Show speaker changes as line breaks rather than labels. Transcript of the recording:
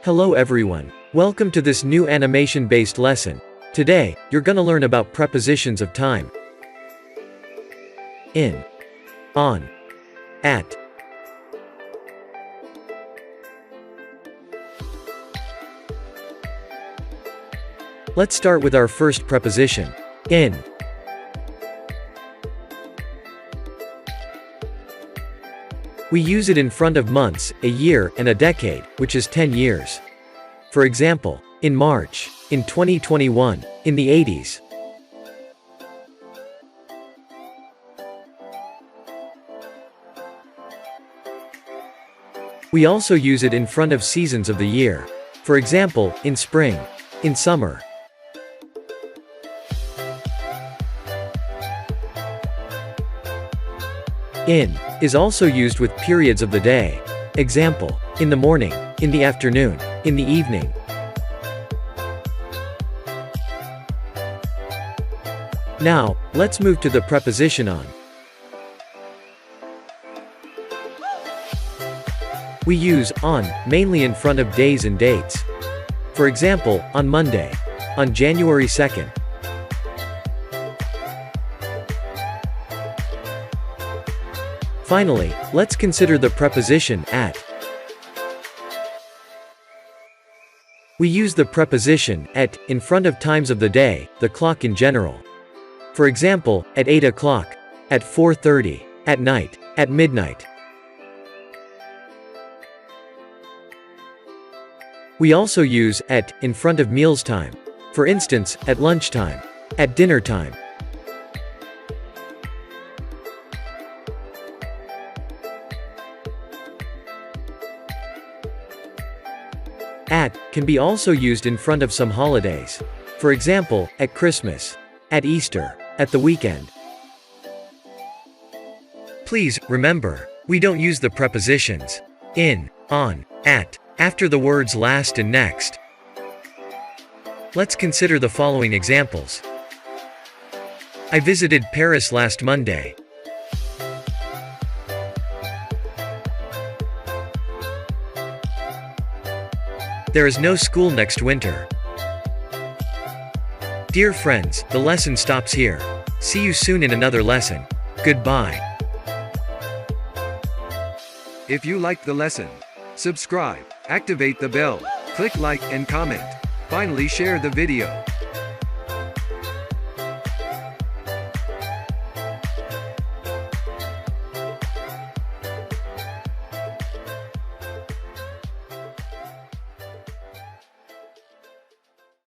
Hello everyone. Welcome to this new animation-based lesson. Today, you're gonna learn about prepositions of time. In, on, at. Let's start with our first preposition, in. We use it in front of months, a year, and a decade, which is 10 years. For example, in March, in 2021, in the 80s. We also use it in front of seasons of the year. For example, in spring, in summer. In is also used with periods of the day. Example, in the morning, in the afternoon, in the evening. Now, let's move to the preposition on. We use on mainly in front of days and dates. For example, on Monday, on January 2nd. Finally, let's consider the preposition at. We use the preposition at in front of times of the day, the clock in general. For example, at 8 o'clock, at 4:30, at night, at midnight. We also use at in front of meals time. For instance, at lunchtime, at dinner time. At can be also used in front of some holidays. For example, at Christmas, at Easter, at the weekend. Please, remember, we don't use the prepositions in, on, at, after the words last and next. Let's consider the following examples. I visited Paris last Monday. There is no school next winter. Dear friends, the lesson stops here. See you soon in another lesson. Goodbye.
If you liked the lesson, subscribe, activate the bell, click like and comment. Finally, share the video.